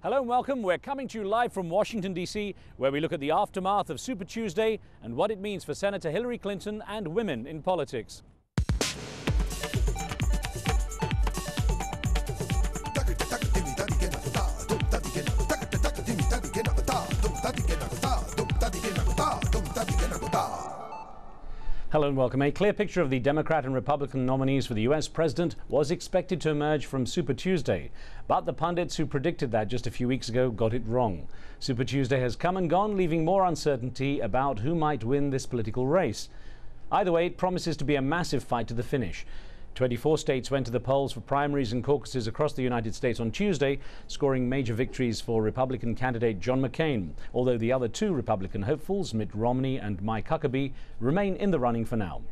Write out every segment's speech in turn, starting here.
Hello and welcome. We're coming to you live from Washington, D.C., where we look at the aftermath of Super Tuesday and what it means for Senator Hillary Clinton and women in politics. Hello and welcome. A clear picture of the Democrat and Republican nominees for the U.S. president was expected to emerge from Super Tuesday. But the pundits who predicted that just a few weeks ago got it wrong. Super Tuesday has come and gone, leaving more uncertainty about who might win this political race. Either way, it promises to be a massive fight to the finish. 24 states went to the polls for primaries and caucuses across the United States on Tuesday, scoring major victories for Republican candidate John McCain, although the other two Republican hopefuls, Mitt Romney and Mike Huckabee, remain in the running for now.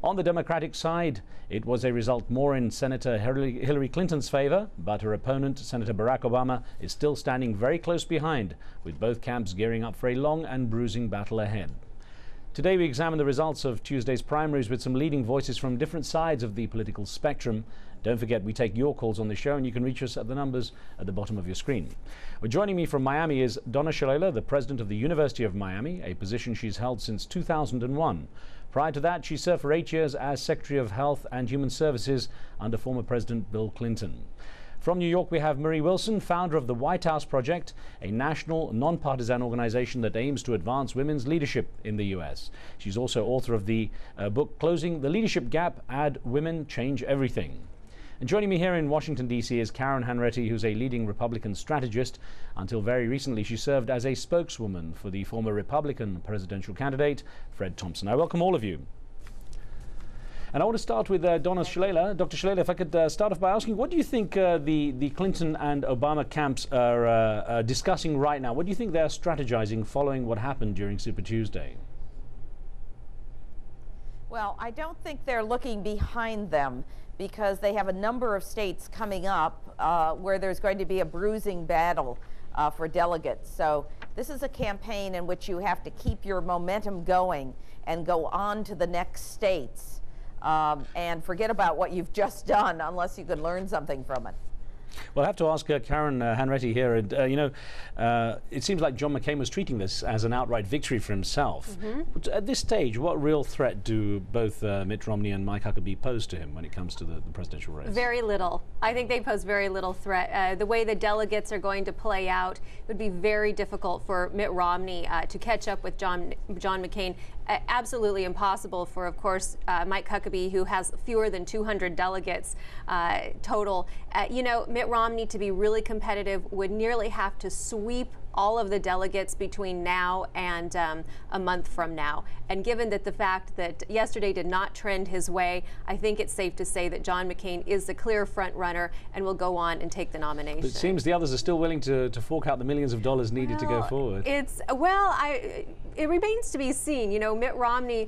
On the Democratic side, it was a result more in Senator Hillary Clinton's favor, but her opponent, Senator Barack Obama, is still standing very close behind, with both camps gearing up for a long and bruising battle ahead. Today we examine the results of Tuesday's primaries with some leading voices from different sides of the political spectrum. Don't forget, we take your calls on the show and you can reach us at the numbers at the bottom of your screen. Well, joining me from Miami is Donna Shalala, the president of the University of Miami, a position she's held since 2001. Prior to that, she served for 8 years as Secretary of Health and Human Services under former President Bill Clinton. From New York, we have Marie Wilson, founder of the White House Project, a national, nonpartisan organization that aims to advance women's leadership in the U.S. She's also author of the book Closing the Leadership Gap, Add Women, Change Everything. And joining me here in Washington, D.C. is Karen Hanratty, who's a leading Republican strategist. Until very recently, she served as a spokeswoman for the former Republican presidential candidate, Fred Thompson. I welcome all of you. And I want to start with Donna Shalala. Dr. Shalala, if I could start off by asking, what do you think the Clinton and Obama camps are discussing right now? What do you think they're strategizing following what happened during Super Tuesday? Well, I don't think they're looking behind them because they have a number of states coming up where there's going to be a bruising battle for delegates. So this is a campaign in which you have to keep your momentum going and go on to the next states. And forget about what you've just done unless you can learn something from it. Well, I have to ask Karen Hanratty here. It seems like John McCain was treating this as an outright victory for himself. At this stage, what real threat do both Mitt Romney and Mike Huckabee pose to him when it comes to the presidential race? Very little. I think they pose very little threat. The way the delegates are going to play out, it would be very difficult for Mitt Romney to catch up with John McCain. Absolutely impossible for, of course, Mike Huckabee, who has fewer than 200 delegates total. Mitt Romney, to be really competitive, would nearly have to sweep all of the delegates between now and a month from now. And given that the fact that yesterday did not trend his way, I think it's safe to say that John McCain is the clear front runner and will go on and take the nomination. But it seems the others are still willing to fork out the millions of dollars needed to go forward. It remains to be seen. Mitt Romney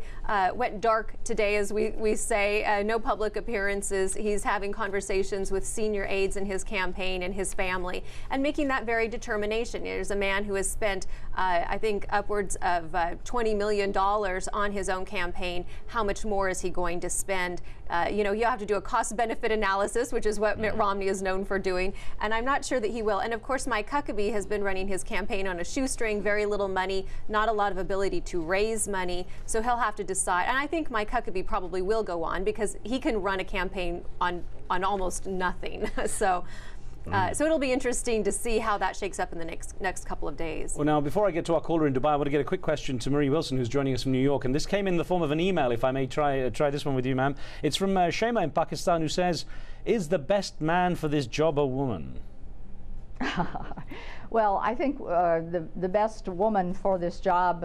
went dark today, as we say. No public appearances. He's having conversations with senior aides in his campaign and his family, and making that very determination. There's a man who has spent, I think, upwards of $20 million on his own campaign. How much more is he going to spend? You have to do a cost-benefit analysis, which is what Mitt Romney is known for doing, and I'm not sure that he will. And of course, Mike Huckabee has been running his campaign on a shoestring, very little money, not a lot of ability to raise money, so he'll have to decide. And I think Mike Huckabee probably will go on because he can run a campaign on almost nothing. So it'll be interesting to see how that shakes up in the next couple of days. Well, now, before I get to our caller in Dubai, I want to get a quick question to Marie Wilson, who's joining us from New York. And this came in the form of an email, if I may try this one with you, ma'am. It's from Shema in Pakistan, who says, is the best man for this job a woman? Well, I think the best woman for this job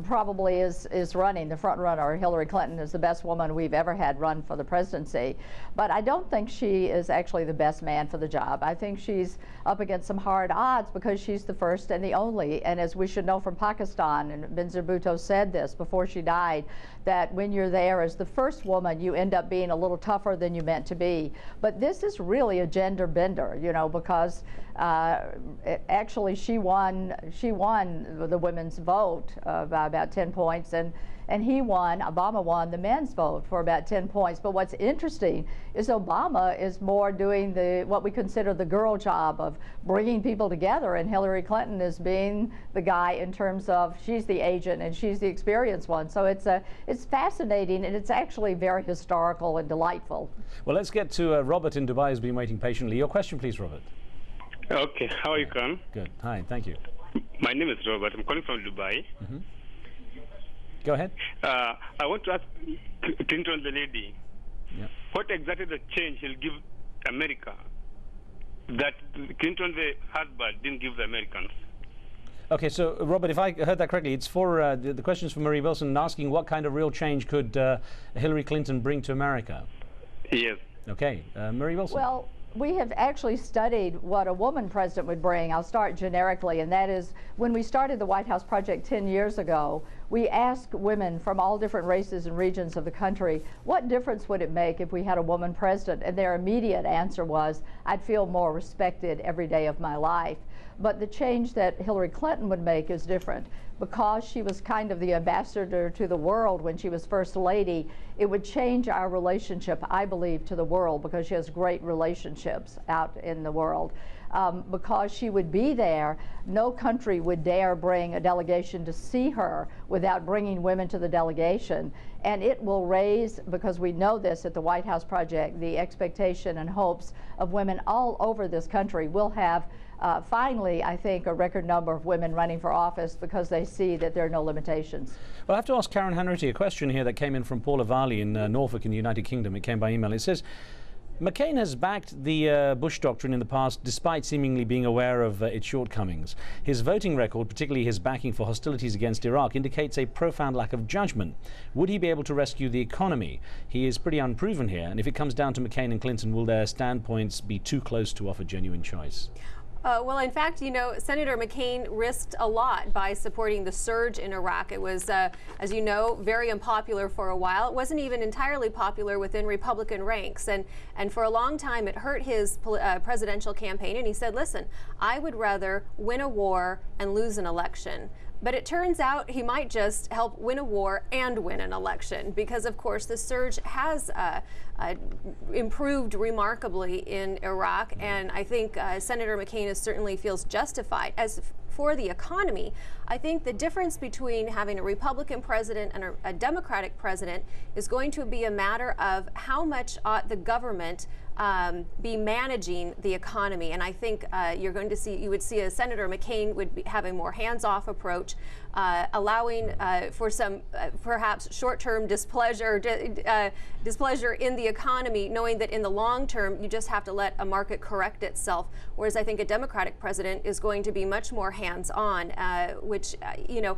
probably is running. The front runner, Hillary Clinton, is the best woman we've ever had run for the presidency. But I don't think she is actually the best man for the job. I think she's up against some hard odds because she's the first and the only. And as we should know from Pakistan, and Benazir Bhutto said this before she died, that when you're there as the first woman, you end up being a little tougher than you meant to be. But this is really a gender bender, because Actually, she won the women's vote by about 10 points, and Obama won the men's vote for about 10 points. But what's interesting is Obama is more doing what we consider the girl job of bringing people together, and Hillary Clinton is being the guy in terms of she's the agent and she's the experienced one. So it's fascinating, and it's actually very historical and delightful. Well, let's get to Robert in Dubai, who's been waiting patiently. Your question, please, Robert. Okay, how are you, Khan? Good. Hi, thank you. My name is Robert. I'm calling from Dubai. Mm-hmm. Go ahead. I want to ask Clinton, the lady, what exactly the change he'll give America that Clinton, the husband, didn't give the Americans? Okay, so Robert, if I heard that correctly, it's for the questions for Marie Wilson asking what kind of real change could Hillary Clinton bring to America? Yes. Okay, Marie Wilson. Well, we have actually studied what a woman president would bring. I'll start generically, and that is when we started the White House Project 10 years ago, we asked women from all different races and regions of the country, what difference would it make if we had a woman president? And their immediate answer was, I'd feel more respected every day of my life. But the change that Hillary Clinton would make is different. Because she was kind of the ambassador to the world when she was First Lady, it would change our relationship, I believe, to the world, because she has great relationships out in the world. Because she would be there, no country would dare bring a delegation to see her without bringing women to the delegation. And it will raise, because we know this at the White House Project, the expectation and hopes of women all over this country. We'll have finally, I think, a record number of women running for office because they see that there are no limitations. Well, I have to ask Karen Hanratty a question here that came in from Paula Varley in Norfolk in the United Kingdom. It came by email. It says, McCain has backed the Bush doctrine in the past despite seemingly being aware of its shortcomings. His voting record, particularly his backing for hostilities against Iraq, indicates a profound lack of judgment. Would he be able to rescue the economy? He is pretty unproven here, and if it comes down to McCain and Clinton, will their standpoints be too close to offer genuine choice? Well, in fact, you know, Senator McCain risked a lot by supporting the surge in Iraq. It was, as you know, very unpopular for a while. It wasn't even entirely popular within Republican ranks. And for a long time, it hurt his presidential campaign. And he said, listen, I would rather win a war and lose an election. But it turns out he might just help win a war and win an election, because, of course, the surge has improved remarkably in Iraq. And I think Senator McCain certainly feels justified. As for the economy, I think the difference between having a Republican president and a Democratic president is going to be a matter of how much the government be managing the economy. And I think you would see a Senator McCain would have a more hands-off approach, allowing for some perhaps short-term displeasure in the economy, knowing that in the long term you just have to let a market correct itself. Whereas I think a Democratic president is going to be much more hands-on, which you know,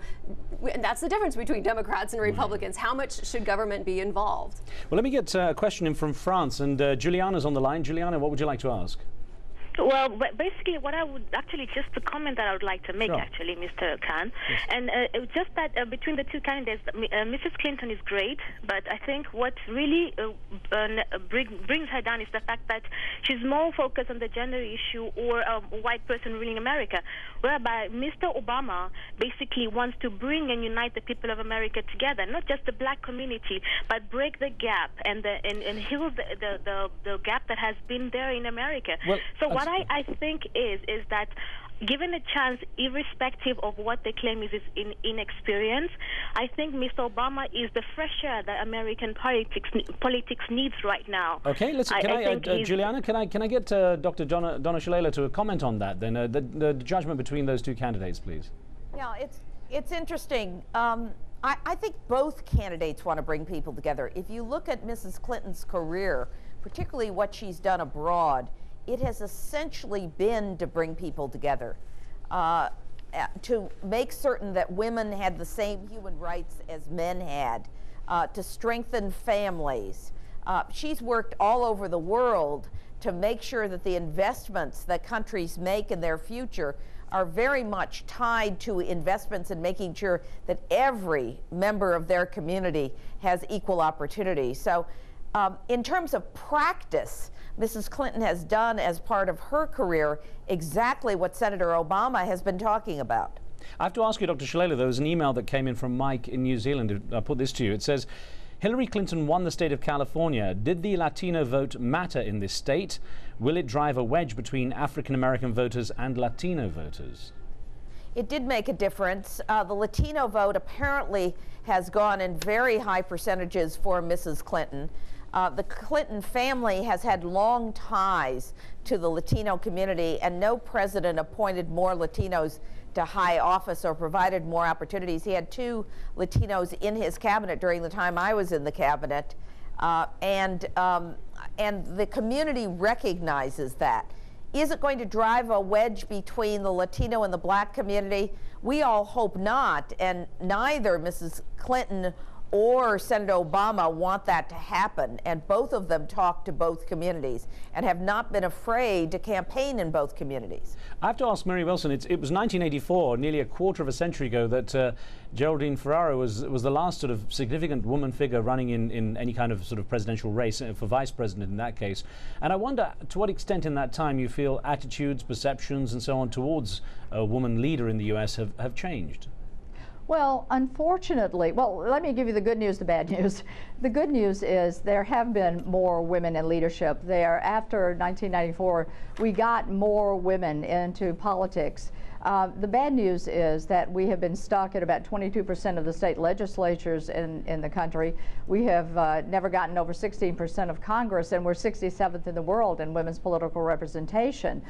that's the difference between Democrats and Republicans. How much should government be involved? Well, let me get a question in from France, and Juliana's on the line. Juliana, what would you like to ask? Well, basically, what I would actually just a comment that I would like to make, actually, Mr. Khan, yes. And just that between the two candidates, Mrs. Clinton is great, but I think what really brings her down is the fact that she's more focused on the gender issue or a white person ruling America, whereby Mr. Obama basically wants to bring and unite the people of America together, not just the black community, but break the gap and heal the gap that has been there in America. Well, so what I think is that given a chance, irrespective of what they claim is inexperience, I think Mr. Obama is the fresh air that American politics needs right now. Okay, listen. Juliana, can I get Dr. Donna Shalala to comment on that? Then the judgment between those two candidates, please. Yeah, it's interesting. I think both candidates want to bring people together. If you look at Mrs. Clinton's career, particularly what she's done abroad, it has essentially been to bring people together, to make certain that women had the same human rights as men had, to strengthen families. She's worked all over the world to make sure that the investments that countries make in their future are very much tied to investments in making sure that every member of their community has equal opportunity. So In terms of practice, Mrs. Clinton has done as part of her career exactly what Senator Obama has been talking about. I have to ask you, Dr. Shalala, there was an email that came in from Mike in New Zealand. I'll put this to you. It says, Hillary Clinton won the state of California. Did the Latino vote matter in this state? Will it drive a wedge between African-American voters and Latino voters? It did make a difference. The Latino vote apparently has gone in very high percentages for Mrs. Clinton. The Clinton family has had long ties to the Latino community, and no president appointed more Latinos to high office or provided more opportunities. He had 2 Latinos in his cabinet during the time I was in the cabinet, and the community recognizes that. Is it going to drive a wedge between the Latino and the black community? We all hope not, and neither Mrs. Clinton or Senator Obama want that to happen, and both of them talk to both communities and have not been afraid to campaign in both communities. I have to ask Mary Wilson, it was 1984, nearly a quarter of a century ago, that Geraldine Ferraro was the last sort of significant woman figure running in any kind of sort of presidential race, for vice president in that case. And I wonder to what extent in that time you feel attitudes, perceptions and so on towards a woman leader in the US have changed. Well, unfortunately, let me give you the good news, the bad news. The good news is there have been more women in leadership. After 1994, we got more women into politics. The bad news is that we have been stuck at about 22% of the state legislatures in the country. We have never gotten over 16% of Congress, and we're 67th in the world in women's political representation.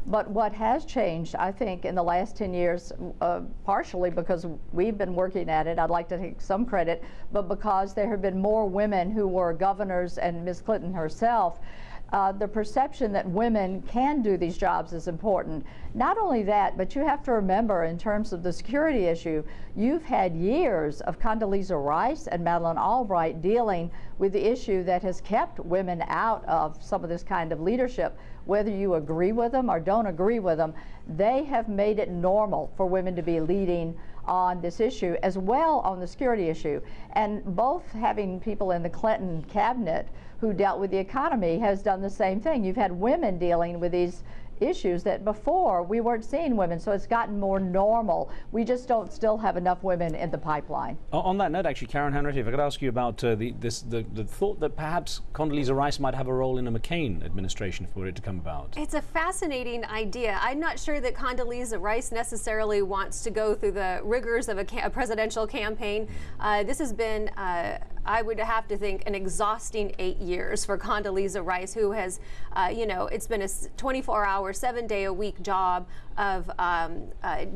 But what has changed, I think, in the last 10 years, partially because we've been working at it, I'd like to take some credit, but because there have been more women who were governors and Ms. Clinton herself, the perception that women can do these jobs is important. Not only that, but you have to remember, in terms of the security issue, you've had years of Condoleezza Rice and Madeleine Albright dealing with the issue that has kept women out of some of this kind of leadership. Whether you agree with them or don't agree with them, they have made it normal for women to be leading on this issue, as well on the security issue. And both having people in the Clinton cabinet who dealt with the economy has done the same thing. You've had women dealing with these issues that before we weren't seeing women, so it's gotten more normal. We just don't still have enough women in the pipeline. On that note, actually, Karen Hanratty, if I could ask you about the thought that perhaps Condoleezza Rice might have a role in a McCain administration for it to come about. It's a fascinating idea. I'm not sure that Condoleezza Rice necessarily wants to go through the rigors of a presidential campaign. This has been, I would have to think, an exhausting 8 years for Condoleezza Rice, who has, you know, it's been a 24-hour, 7-day-a-week job of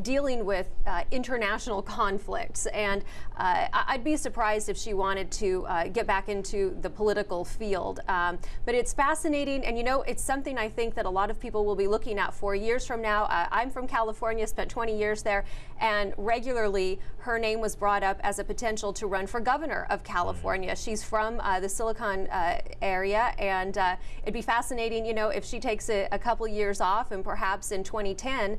dealing with international conflicts. And I'd be surprised if she wanted to get back into the political field. But it's fascinating, and you know, it's something I think that a lot of people will be looking at 4 years from now. I'm from California, spent 20 years there, and regularly her name was brought up as a potential to run for governor of California. She's from the Silicon area, and it'd be fascinating, you know, if she takes a couple years off and perhaps in 2010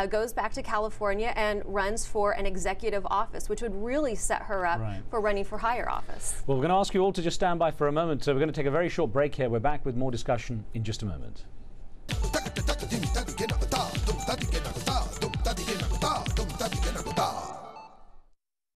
goes back to California and runs for an executive office, which would really set her up for running for higher office. Well, we're going to ask you all to just stand by for a moment. So we're going to take a very short break here. We're back with more discussion in just a moment.